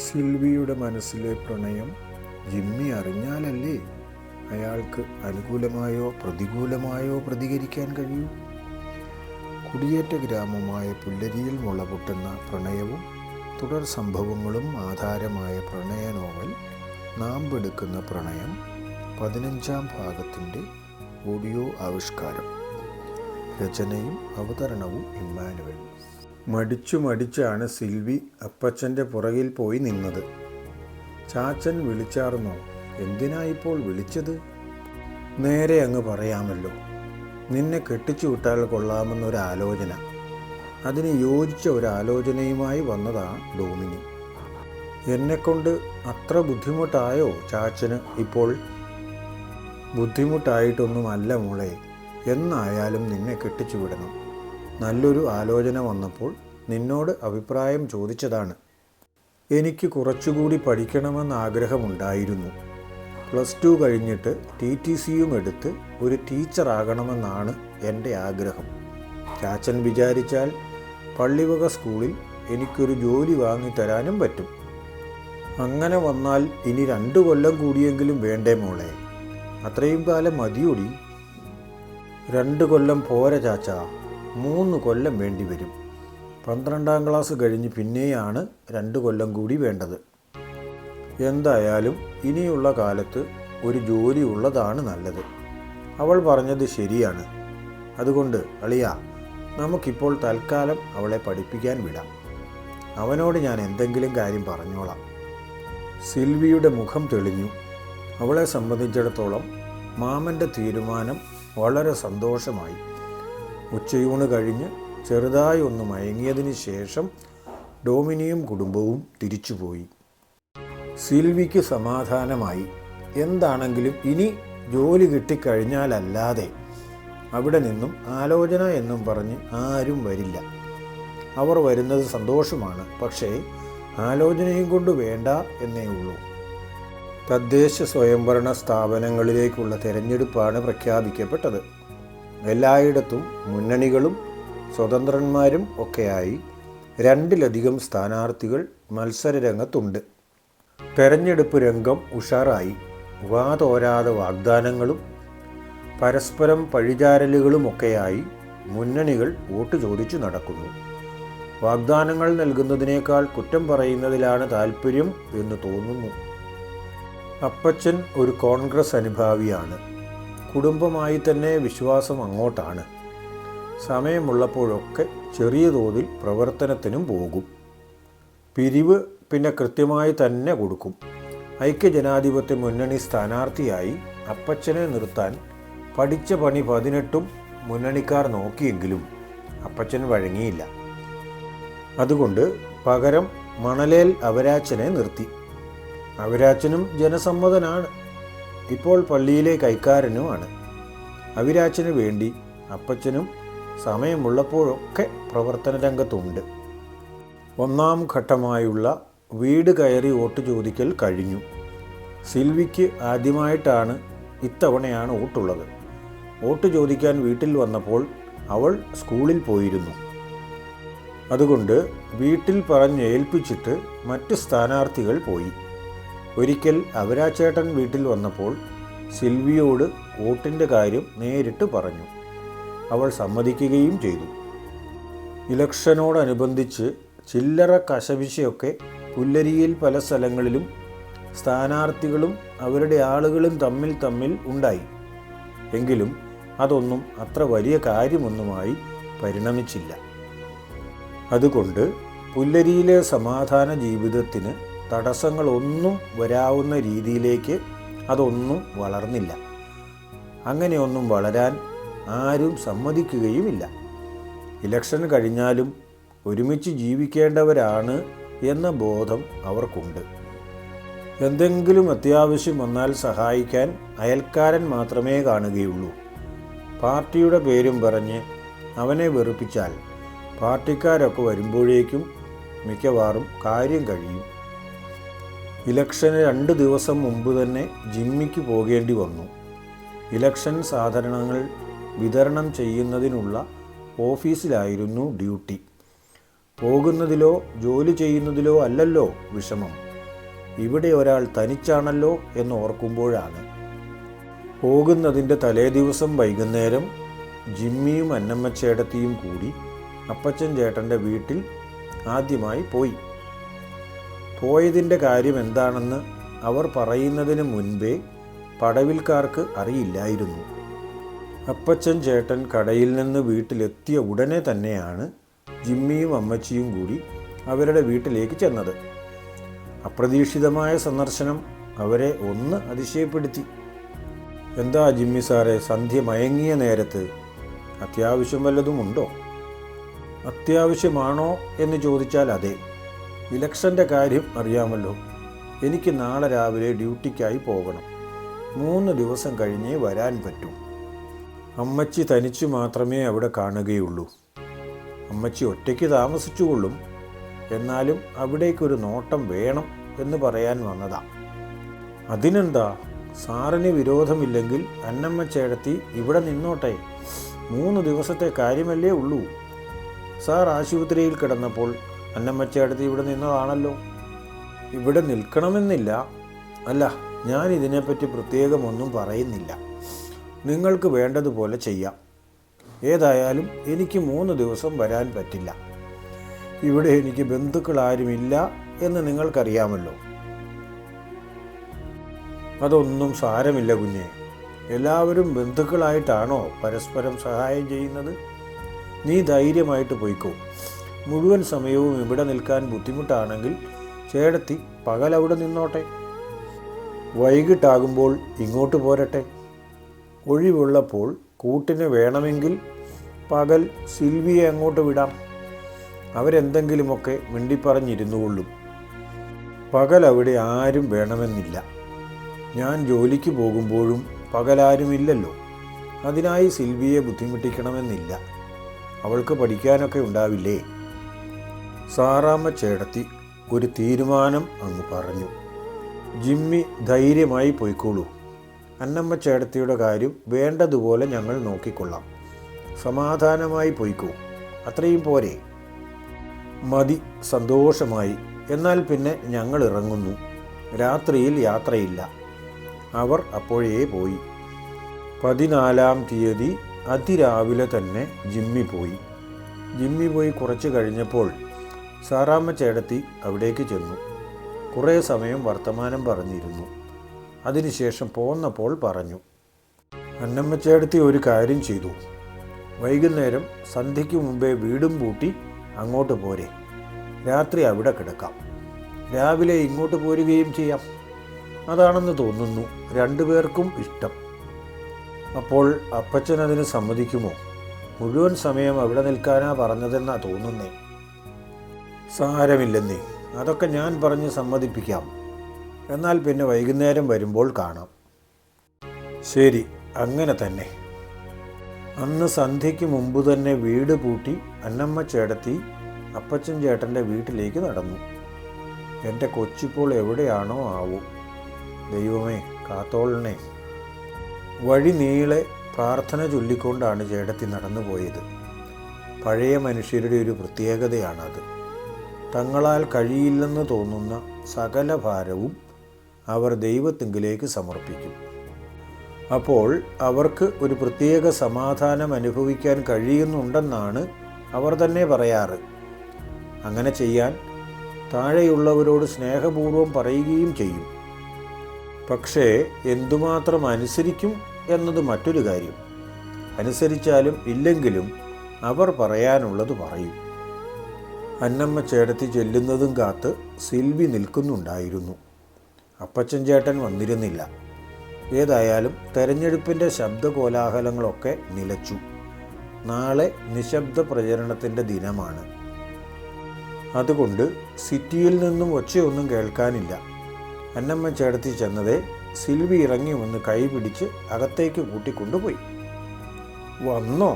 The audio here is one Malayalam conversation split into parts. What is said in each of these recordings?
സിൽവിയുടെ മനസ്സിലെ പ്രണയം ജിമ്മി അറിഞ്ഞാലല്ലേ അയാൾക്ക് അനുകൂലമായോ പ്രതികൂലമായോ പ്രതികരിക്കാൻ കഴിയൂ. കുടിയേറ്റ ഗ്രാമമായ പുല്ലരിയിൽ മുളപൊട്ടുന്ന പ്രണയവും തുടർ സംഭവങ്ങളും ആധാരമായ പ്രണയ നോവൽ നാമ്പെടുക്കുന്ന പ്രണയം 15-ാം ഭാഗത്തിൻ്റെ ഓഡിയോ ആവിഷ്കാരം. രചനയും അവതരണവും ഇമ്മാനുവൽ. മടിച്ചാണ് സിൽവി അപ്പച്ചൻ്റെ പുറകിൽ പോയി നിന്നത്. ചാച്ചൻ വിളിച്ചാർന്നോ? എന്തിനാ ഇപ്പോൾ വിളിച്ചത്? നേരെ അങ്ങ് പറയാമല്ലോ. നിന്നെ കെട്ടിച്ചു വിട്ടാൽ കൊള്ളാമെന്നൊരാലോചന. അതിന് യോജിച്ച ഒരാലോചനയുമായി വന്നതാണ് ഡോമിനി. എന്നെക്കൊണ്ട് അത്ര ബുദ്ധിമുട്ടായോ ചാച്ചന് ഇപ്പോൾ? ബുദ്ധിമുട്ടായിട്ടൊന്നുമല്ല മോളെ. എന്നായാലും നിന്നെ കെട്ടിച്ചു വിടണം. നല്ലൊരു ആലോചന വന്നപ്പോൾ നിന്നോട് അഭിപ്രായം ചോദിച്ചതാണ്. എനിക്ക് കുറച്ചുകൂടി പഠിക്കണമെന്ന് ആഗ്രഹമുണ്ടായിരുന്നു. +2 കഴിഞ്ഞിട്ട് TTCയും എടുത്ത് ഒരു ടീച്ചറാകണമെന്നാണ് എൻ്റെ ആഗ്രഹം. ചാച്ചൻ വിചാരിച്ചാൽ പള്ളിവക സ്കൂളിൽ എനിക്കൊരു ജോലി വാങ്ങിത്തരാനും പറ്റും. അങ്ങനെ വന്നാൽ ഇനി 2 കൊല്ലം കൂടിയെങ്കിലും വേണ്ടേ മോളെ? അത്രയും കാലം മതിയൊടി. 2 കൊല്ലം പോരാ ചാച്ചാ, 3 കൊല്ലം വേണ്ടി വരും. 12-ാം ക്ലാസ് കഴിഞ്ഞ് പിന്നെയാണ് 2 കൊല്ലം കൂടി വേണ്ടത്. എന്തായാലും ഇനിയുള്ള കാലത്ത് ഒരു ജോലി ഉള്ളതാണ് നല്ലത്. അവൾ പറഞ്ഞത് ശരിയാണ്. അതുകൊണ്ട് അളിയാ, നമുക്കിപ്പോൾ തൽക്കാലം അവളെ പഠിപ്പിക്കാൻ വിടാം. അവനോട് ഞാൻ എന്തെങ്കിലും കാര്യം പറഞ്ഞോളാം. സിൽവിയുടെ മുഖം തെളിഞ്ഞു. അവളെ സംബന്ധിച്ചിടത്തോളം മാമൻ്റെ തീരുമാനം വളരെ സന്തോഷമായി. ഉച്ചയൂണ് കഴിഞ്ഞ് ചെറുതായി ഒന്ന് മയങ്ങിയതിന് ശേഷം ഡോമിനിയും കുടുംബവും തിരിച്ചുപോയി. സിൽവിക്ക് സമാധാനമായി. എന്താണെങ്കിലും ഇനി ജോലി കിട്ടിക്കഴിഞ്ഞാലല്ലാതെ അവിടെ നിന്നും ആലോചന എന്നും പറഞ്ഞ് ആരും വരില്ല. അവർ വരുന്നത് സന്തോഷമാണ്, പക്ഷേ ആലോചനയും കൊണ്ട് വേണ്ട എന്നേ ഉള്ളൂ. തദ്ദേശ സ്വയംഭരണ സ്ഥാപനങ്ങളിലേക്കുള്ള തെരഞ്ഞെടുപ്പാണ് പ്രഖ്യാപിക്കപ്പെട്ടത്. എല്ലായിടത്തും മുന്നണികളും സ്വതന്ത്രന്മാരും ഒക്കെയായി 2-ലധികം സ്ഥാനാർത്ഥികൾ മത്സരരംഗത്തുണ്ട്. തെരഞ്ഞെടുപ്പ് രംഗം ഉഷാറായി. വാതോരാതെ വാഗ്ദാനങ്ങളും പരസ്പരം പഴിചാരലുകളുമൊക്കെയായി മുന്നണികൾ വോട്ട് ചോദിച്ചു നടക്കുന്നു. വാഗ്ദാനങ്ങൾ നൽകുന്നതിനേക്കാൾ കുറ്റം പറയുന്നതിലാണ് താല്പര്യം എന്ന് തോന്നുന്നു. അപ്പച്ചൻ ഒരു കോൺഗ്രസ് അനുഭാവിയാണ്. കുടുംബമായി തന്നെ വിശ്വാസം അങ്ങോട്ടാണ്. സമയമുള്ളപ്പോഴൊക്കെ ചെറിയ തോതിൽ പ്രവർത്തനത്തിനും പോകും. പിരിവ് പിന്നെ കൃത്യമായി തന്നെ കൊടുക്കും. ഐക്യജനാധിപത്യ മുന്നണി സ്ഥാനാർത്ഥിയായി അപ്പച്ചനെ നിർത്താൻ പഠിച്ച പണി 18ഉം മുന്നണിക്കാർ നോക്കിയെങ്കിലും അപ്പച്ചൻ വഴങ്ങിയില്ല. അതുകൊണ്ട് പകരം മണലേൽ അവരാച്ചനെ നിർത്തി. അവരാച്ചനും ജനസമ്മതനാണ്. ഇപ്പോൾ പള്ളിയിലെ കൈക്കാരനുമാണ്. അവിരാച്ചന് വേണ്ടി അപ്പച്ചനും സമയമുള്ളപ്പോഴൊക്കെ പ്രവർത്തന രംഗത്തുണ്ട്. 1-ാം ഘട്ടമായുള്ള വീട് കയറി വോട്ട് ചോദിക്കൽ കഴിഞ്ഞു. സിൽവിക്ക് ആദ്യമായിട്ടാണ് ഇത്തവണയാണ് വോട്ടുള്ളത്. വോട്ട് ചോദിക്കാൻ വീട്ടിൽ വന്നപ്പോൾ അവൾ സ്കൂളിൽ പോയിരുന്നു. അതുകൊണ്ട് വീട്ടിൽ പറഞ്ഞേൽപ്പിച്ചിട്ട് മറ്റ് സ്ഥാനാർത്ഥികൾ പോയി. ഒരിക്കൽ അവരാച്ചേട്ടൻ വീട്ടിൽ വന്നപ്പോൾ സിൽവിയോട് വോട്ടിൻ്റെ കാര്യം നേരിട്ട് പറഞ്ഞു. അവൾ സമ്മതിക്കുകയും ചെയ്തു. ഇലക്ഷനോടനുബന്ധിച്ച് ചില്ലറ കശപിശയൊക്കെ പുല്ലരിയിൽ പല സ്ഥലങ്ങളിലും സ്ഥാനാർത്ഥികളും അവരുടെ ആളുകളും തമ്മിൽ ഉണ്ടായി. എങ്കിലും അതൊന്നും അത്ര വലിയ കാര്യമൊന്നുമായി പരിണമിച്ചില്ല. അതുകൊണ്ട് പുല്ലരിയിലെ സമാധാന ജീവിതത്തിന് തടസ്സങ്ങളൊന്നും വരാവുന്ന രീതിയിലേക്ക് അതൊന്നും വളർന്നില്ല. അങ്ങനെയൊന്നും വളരാൻ ആരും സമ്മതിക്കുകയുമില്ല. ഇലക്ഷൻ കഴിഞ്ഞാലും ഒരുമിച്ച് ജീവിക്കേണ്ടവരാണ് എന്ന ബോധം അവർക്കുണ്ട്. എന്തെങ്കിലും അത്യാവശ്യം വന്നാൽ സഹായിക്കാൻ അയൽക്കാരൻ മാത്രമേ കാണുകയുള്ളൂ. പാർട്ടിയുടെ പേരും പറഞ്ഞ് അവനെ വെറുപ്പിച്ചാൽ പാർട്ടിക്കാരൊക്കെ വരുമ്പോഴേക്കും മിക്കവാറും കാര്യം കഴിയും. ഇലക്ഷന് 2 ദിവസം മുമ്പ് തന്നെ ജിമ്മിക്ക് പോകേണ്ടി വന്നു. ഇലക്ഷൻ സാധനങ്ങൾ വിതരണം ചെയ്യുന്നതിനുള്ള ഓഫീസിലായിരുന്നു ഡ്യൂട്ടി. പോകുന്നതിലോ ജോലി ചെയ്യുന്നതിലോ അല്ലല്ലോ വിഷമം. ഇവിടെ ഒരാൾ തനിച്ചാണല്ലോ എന്ന് ഓർക്കുമ്പോഴാണ്. പോകുന്നതിൻ്റെ തലേദിവസം വൈകുന്നേരം ജിമ്മിയും അന്നമ്മച്ചേടത്തിയും കൂടി അപ്പച്ചൻ ചേട്ടൻ്റെ വീട്ടിൽ ആദ്യമായി പോയി. പോയതിൻ്റെ കാര്യം എന്താണെന്ന് അവർ പറയുന്നതിന് മുൻപേ പടവിൽക്കാർക്ക് അറിയില്ലായിരുന്നു. അപ്പച്ചൻ ചേട്ടൻ കടയിൽ നിന്ന് വീട്ടിലെത്തിയ ഉടനെ തന്നെയാണ് ജിമ്മിയും അമ്മച്ചിയും കൂടി അവരുടെ വീട്ടിലേക്ക് ചെന്നത്. അപ്രതീക്ഷിതമായ സന്ദർശനം അവരെ ഒന്ന് അതിശയപ്പെടുത്തി. എന്താ ജിമ്മി സാറേ, സന്ധ്യ മയങ്ങിയ നേരത്ത് അത്യാവശ്യം വല്ലതുമുണ്ടോ? അത്യാവശ്യമാണോ എന്ന് ചോദിച്ചാൽ അതെ. ഇലക്ഷൻ്റെ കാര്യം അറിയാമല്ലോ. എനിക്ക് നാളെ രാവിലെ ഡ്യൂട്ടിക്കായി പോകണം. 3 ദിവസം കഴിഞ്ഞേ വരാൻ പറ്റൂ. അമ്മച്ചി തനിച്ചു മാത്രമേ അവിടെ കാണുകയുള്ളൂ. അമ്മച്ചി ഒറ്റയ്ക്ക് താമസിച്ചുകൊള്ളും. എന്നാലും അവിടേക്കൊരു നോട്ടം വേണം എന്ന് പറയാൻ വന്നതാ. അതിനെന്താ, സാറിന് വിരോധമില്ലെങ്കിൽ അന്നമ്മച്ചേടത്തി ഇവിടെ നിന്നോട്ടെ. 3 ദിവസത്തെ കാര്യമല്ലേ ഉള്ളൂ. സാർ ആശുപത്രിയിൽ കിടന്നപ്പോൾ അന്നമ്മച്ചേടത്തി ഇവിടെ നിന്നതാണല്ലോ. ഇവിടെ നിൽക്കണമെന്നില്ല. അല്ല, ഞാൻ ഇതിനെപ്പറ്റി പ്രത്യേകമൊന്നും പറയുന്നില്ല. നിങ്ങൾക്ക് വേണ്ടതുപോലെ ചെയ്യാം. ഏതായാലും എനിക്ക് 3 ദിവസം വരാൻ പറ്റില്ല. ഇവിടെ എനിക്ക് ബന്ധുക്കളാരുമില്ല എന്ന് നിങ്ങൾക്കറിയാമല്ലോ. അതൊന്നും സാരമില്ല കുഞ്ഞെ. എല്ലാവരും ബന്ധുക്കളായിട്ടാണോ പരസ്പരം സഹായം ചെയ്യുന്നത്? നീ ധൈര്യമായിട്ട് പോയിക്കോ. മുഴുവൻ സമയവും ഇവിടെ നിൽക്കാൻ ബുദ്ധിമുട്ടാണെങ്കിൽ ചേടത്തി പകലവിടെ നിന്നോട്ടെ. വൈകിട്ടാകുമ്പോൾ ഇങ്ങോട്ട് പോരട്ടെ. ഒഴിവുള്ളപ്പോൾ കൂട്ടിന് വേണമെങ്കിൽ പകൽ സിൽവിയെ അങ്ങോട്ട് വിടാം. അവരെന്തെങ്കിലുമൊക്കെ മിണ്ടിപ്പറഞ്ഞിരുന്നുകൊള്ളും. പകൽ അവിടെ ആരും വേണമെന്നില്ല. ഞാൻ ജോലിക്ക് പോകുമ്പോഴും പകലാരുമില്ലല്ലോ. അതിനായി സിൽവിയെ ബുദ്ധിമുട്ടിക്കണമെന്നില്ല. അവൾക്ക് പഠിക്കാനൊക്കെ ഉണ്ടാവില്ലേ? സാറാമ്മ ചേടത്തി ഒരു തീരുമാനം അങ്ങ് പറഞ്ഞു. ജിമ്മി ധൈര്യമായി പോയിക്കോളൂ. അന്നമ്മ ചേടത്തിയുടെ കാര്യം വേണ്ടതുപോലെ ഞങ്ങൾ നോക്കിക്കൊള്ളാം. സമാധാനമായി പോയിക്കോ. അത്രയും പോരെ? മതി, സന്തോഷമായി. എന്നാൽ പിന്നെ ഞങ്ങൾ ഇറങ്ങുന്നു. രാത്രിയിൽ യാത്രയില്ല. അവർ അപ്പോഴേ പോയി. 14-ാം തീയതി അതിരാവിലെ തന്നെ ജിമ്മി പോയി. ജിമ്മി പോയി കുറച്ച് കഴിഞ്ഞപ്പോൾ സാറാമ്മ ചേടത്തി അവിടേക്ക് ചെന്നു. കുറേ സമയം വർത്തമാനം പറഞ്ഞിരുന്നു. അതിനുശേഷം പോന്നപ്പോൾ പറഞ്ഞു, അന്നമ്മ ചേടത്തി ഒരു കാര്യം ചെയ്തു. വൈകുന്നേരം സന്ധ്യയ്ക്ക് മുമ്പേ വീടും പൂട്ടി അങ്ങോട്ട് പോരെ. രാത്രി അവിടെ കിടക്കാം. രാവിലെ ഇങ്ങോട്ട് പോരുകയും ചെയ്യാം. അതാണെന്ന് തോന്നുന്നു 2 പേർക്കും ഇഷ്ടം. അപ്പോൾ അപ്പച്ചൻ അതിന് സമ്മതിക്കുമോ? മുഴുവൻ സമയം അവിടെ നിൽക്കാനാ പറഞ്ഞതെന്നാ തോന്നുന്നേ. സാരമില്ലെന്നേ, അതൊക്കെ ഞാൻ പറഞ്ഞ് സമ്മതിപ്പിക്കാം. എന്നാൽ പിന്നെ വൈകുന്നേരം വരുമ്പോൾ കാണാം. ശരി, അങ്ങനെ തന്നെ. അന്ന് സന്ധ്യയ്ക്ക് മുമ്പ് തന്നെ വീട് പൂട്ടി അന്നമ്മ ചേടത്തി അപ്പച്ചൻ ചേട്ടൻ്റെ വീട്ടിലേക്ക് നടന്നു. എൻ്റെ കൊച്ചിപ്പോൾ എവിടെയാണോ ആവൂ. ദൈവമേ കാത്തോളണേ. വഴി നീളെ പ്രാർത്ഥന ചൊല്ലിക്കൊണ്ടാണ് ചേടത്തി നടന്നുപോയത്. പഴയ മനുഷ്യരുടെ ഒരു പ്രത്യേകതയാണത്. തങ്ങളാൽ കഴിയില്ലെന്ന് തോന്നുന്ന സകല ഭാരവും അവർ ദൈവത്തിങ്കിലേക്ക് സമർപ്പിക്കും. അപ്പോൾ അവർക്ക് ഒരു പ്രത്യേക സമാധാനം അനുഭവിക്കാൻ കഴിയുന്നുണ്ടെന്നാണ് അവർ തന്നെ പറയാറ്. അങ്ങനെ ചെയ്യാൻ താഴെയുള്ളവരോട് സ്നേഹപൂർവ്വം പറയുകയും ചെയ്യും. പക്ഷേ എന്തുമാത്രം അനുസരിക്കും എന്നത് മറ്റൊരു കാര്യം. അനുസരിച്ചാലും ഇല്ലെങ്കിലും അവർ പറയാനുള്ളത് പറയും. അന്നമ്മ ചേടത്തി ചെല്ലുന്നതും കാത്ത് സിൽവി നിൽക്കുന്നുണ്ടായിരുന്നു. അപ്പച്ചൻ ചേട്ടൻ വന്നിരുന്നില്ല. ഏതായാലും തെരഞ്ഞെടുപ്പിൻ്റെ ശബ്ദകോലാഹലങ്ങളൊക്കെ നിലച്ചു. നാളെ നിശബ്ദ പ്രചരണത്തിൻ്റെ ദിനമാണ്. അതുകൊണ്ട് സിറ്റിയിൽ നിന്നും ഒച്ചയൊന്നും കേൾക്കാനില്ല. അന്നമ്മ ചേടത്തി ചെന്നതേ സിൽവി ഇറങ്ങി വന്ന് കൈപിടിച്ച് അകത്തേക്ക് കൂട്ടിക്കൊണ്ടുപോയി. വന്നോ?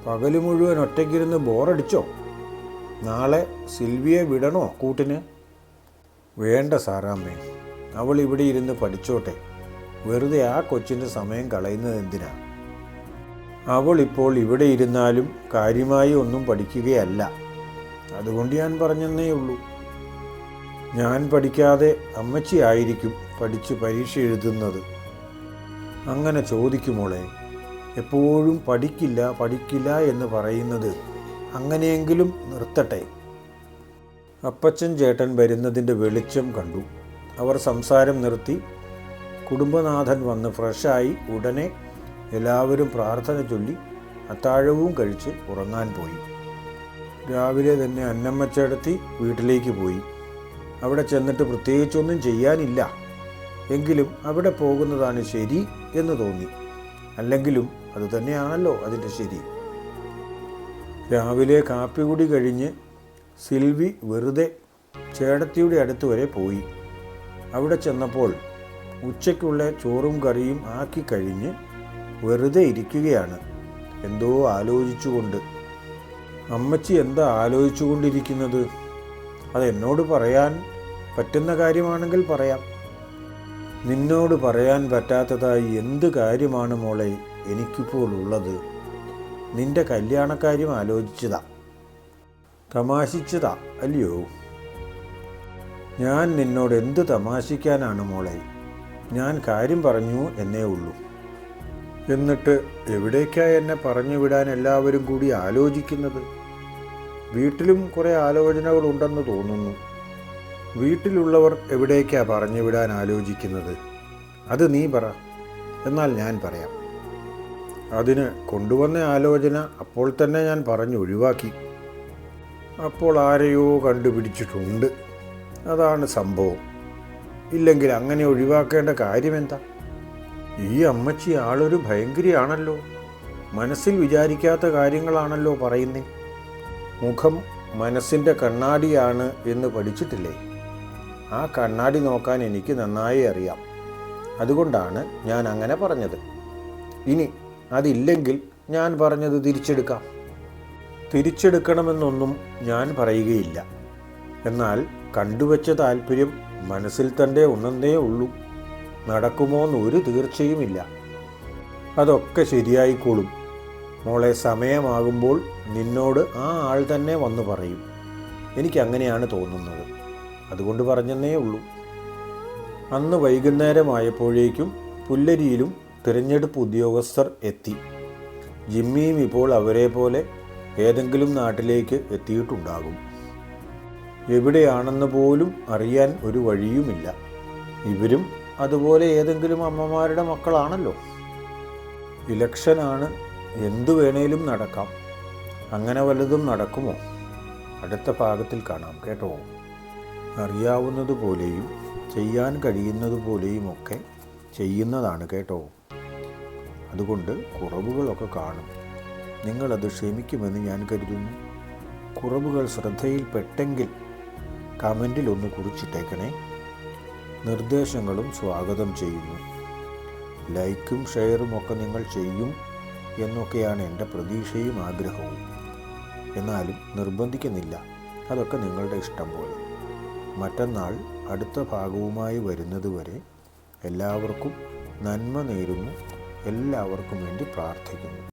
പകല് മുഴുവൻ ഒറ്റയ്ക്കിരുന്ന് ബോറടിച്ചോ? നാളെ സിൽവിയെ വിടണോ കൂട്ടിന്? വേണ്ട സാറാമ്മേ, അവൾ ഇവിടെ ഇരുന്ന് പഠിച്ചോട്ടെ. വെറുതെ ആ കൊച്ചിൻ്റെ സമയം കളയുന്നത് എന്തിനാ? അവൾ ഇപ്പോൾ ഇവിടെ ഇരുന്നാലും കാര്യമായി ഒന്നും പഠിക്കുകയല്ല. അതുകൊണ്ട് ഞാൻ പറഞ്ഞെന്നേ ഉള്ളൂ. ഞാൻ പഠിക്കാതെ അമ്മച്ചിയായിരിക്കും പഠിച്ച് പരീക്ഷ എഴുതുന്നത്. അങ്ങനെ ചോദിക്കുമോളെ, എപ്പോഴും പഠിക്കില്ല പഠിക്കില്ല എന്ന് പറയുന്നത് അങ്ങനെയെങ്കിലും നിർത്തട്ടെ. അപ്പച്ചൻ ചേട്ടൻ വരുന്നതിൻ്റെ വെളിച്ചം കണ്ടു. അവർ സംസാരം നിർത്തി. കുടുംബനാഥൻ വന്ന് ഫ്രഷായി ഉടനെ എല്ലാവരും പ്രാർത്ഥന ചൊല്ലി അത്താഴവും കഴിച്ച് ഉറങ്ങാൻ പോയി. രാവിലെ തന്നെ അന്നമ്മച്ചേടത്തി വീട്ടിലേക്ക് പോയി. അവിടെ ചെന്നിട്ട് പ്രത്യേകിച്ചൊന്നും ചെയ്യാനില്ല. എങ്കിലും അവിടെ പോകുന്നതാണ് ശരി എന്ന് തോന്നി. അല്ലെങ്കിലും അതുതന്നെയാണല്ലോ അതിൻ്റെ ശരി. രാവിലെ കാപ്പികുടി കഴിഞ്ഞ് സിൽവി വെറുതെ ചേടത്തിയുടെ അടുത്ത് വരെ പോയി. അവിടെ ചെന്നപ്പോൾ ഉച്ചയ്ക്കുള്ള ചോറും കറിയും ആക്കി കഴിഞ്ഞ് വെറുതെ ഇരിക്കുകയാണ്, എന്തോ ആലോചിച്ചുകൊണ്ട്. അമ്മച്ചി എന്താ ആലോചിച്ചുകൊണ്ടിരിക്കുന്നത്? അതെന്നോട് പറയാൻ പറ്റുന്ന കാര്യമാണെങ്കിൽ പറയാം. നിന്നോട് പറയാൻ പറ്റാത്തതായി എന്ത് കാര്യമാണ് മോളെ എനിക്കിപ്പോൾ ഉള്ളത്? നിന്റെ കല്യാണക്കാര്യം ആലോചിച്ചതാ, തമാശിച്ചതാ അല്ലയോ? ഞാൻ നിന്നോട് എന്ത് തമാശിക്കാനാണ് മോളെ? ഞാൻ കാര്യം പറഞ്ഞു എന്നേ ഉള്ളൂ. എന്നിട്ട് എവിടേക്കാണ് എന്നെ പറഞ്ഞു വിടാൻ എല്ലാവരും കൂടി ആലോചിക്കുന്നത്? വീട്ടിലും കുറേ ആലോചനകളുണ്ടെന്ന് തോന്നുന്നു. വീട്ടിലുള്ളവർ എവിടേക്കാണ് പറഞ്ഞു വിടാൻ ആലോചിക്കുന്നത്? അത് നീ പറ, എന്നാൽ ഞാൻ പറയാം. അതിന് കൊണ്ടുവന്ന ആലോചന അപ്പോൾ തന്നെ ഞാൻ പറഞ്ഞു ഒഴിവാക്കി. അപ്പോൾ ആരെയോ കണ്ടുപിടിച്ചിട്ടുണ്ട്, അതാണ് സംഭവം. ഇല്ലെങ്കിൽ അങ്ങനെ ഒഴിവാക്കേണ്ട കാര്യമെന്താ? ഈ അമ്മച്ചി ആളൊരു ഭയങ്കരിയാണല്ലോ. മനസ്സിൽ വിചാരിക്കാത്ത കാര്യങ്ങളാണല്ലോ പറയുന്നേ. മുഖം മനസ്സിൻ്റെ കണ്ണാടിയാണ് എന്ന് പഠിച്ചിട്ടില്ലേ? ആ കണ്ണാടി നോക്കാൻ എനിക്ക് നന്നായി അറിയാം. അതുകൊണ്ടാണ് ഞാൻ അങ്ങനെ പറഞ്ഞത്. ഇനി അതില്ലെങ്കിൽ ഞാൻ പറഞ്ഞത് തിരിച്ചെടുക്കാം. തിരിച്ചെടുക്കണമെന്നൊന്നും ഞാൻ പറയുകയില്ല. എന്നാൽ കണ്ടുവച്ച താല്പര്യം മനസ്സിൽ തന്നെ ഉണർന്നേ ഉള്ളൂ. നടക്കുമോന്ന് ഒരു തീർച്ചയുമില്ല. അതൊക്കെ ശരിയായിക്കോളും മോളെ. സമയമാകുമ്പോൾ നിന്നോട് ആ ആൾ തന്നെ വന്നു പറയും. എനിക്കങ്ങനെയാണ് തോന്നുന്നത്, അതുകൊണ്ട് പറഞ്ഞെന്നേ ഉള്ളൂ. അന്ന് വൈകുന്നേരമായപ്പോഴേക്കും പുല്ലരിയിലും തിരഞ്ഞെടുപ്പ് ഉദ്യോഗസ്ഥർ എത്തി. ജിമ്മിയും ഇപ്പോൾ അവരെ പോലെ ഏതെങ്കിലും നാട്ടിലേക്ക് എത്തിയിട്ടുണ്ടാകും. എവിടെയാണെന്ന് പോലും അറിയാൻ ഒരു വഴിയുമില്ല. ഇവരും അതുപോലെ ഏതെങ്കിലും അമ്മമാരുടെ മക്കളാണല്ലോ. ഇലക്ഷനാണ്, എന്തു വേണേലും നടക്കാം. അങ്ങനെ വല്ലതും നടക്കുമോ? അടുത്ത ഭാഗത്തിൽ കാണാം കേട്ടോ. അറിയാവുന്നതുപോലെയും ചെയ്യാൻ കഴിയുന്നതുപോലെയുമൊക്കെ ചെയ്യുന്നതാണ് കേട്ടോ. അതുകൊണ്ട് കുറവുകളൊക്കെ കാണും. നിങ്ങളത് ക്ഷമിക്കുമെന്ന് ഞാൻ കരുതുന്നു. കുറവുകൾ ശ്രദ്ധയിൽപ്പെട്ടെങ്കിൽ കമൻറ്റിൽ ഒന്ന് കുറിച്ചിട്ടേക്കണേ. നിർദ്ദേശങ്ങളും സ്വാഗതം ചെയ്യുന്നു. ലൈക്കും ഷെയറും ഒക്കെ നിങ്ങൾ ചെയ്യും എന്നൊക്കെയാണ് എൻ്റെ പ്രതീക്ഷയും ആഗ്രഹവും. എന്നാലും നിർബന്ധിക്കുന്നില്ല, അതൊക്കെ നിങ്ങളുടെ ഇഷ്ടം പോലെ. മറ്റന്നാൾ അടുത്ത ഭാഗവുമായി വരുന്നത് വരെ എല്ലാവർക്കും നന്മ നേരുന്നു. എല്ലാവർക്കും വേണ്ടി പ്രാർത്ഥിക്കുന്നു.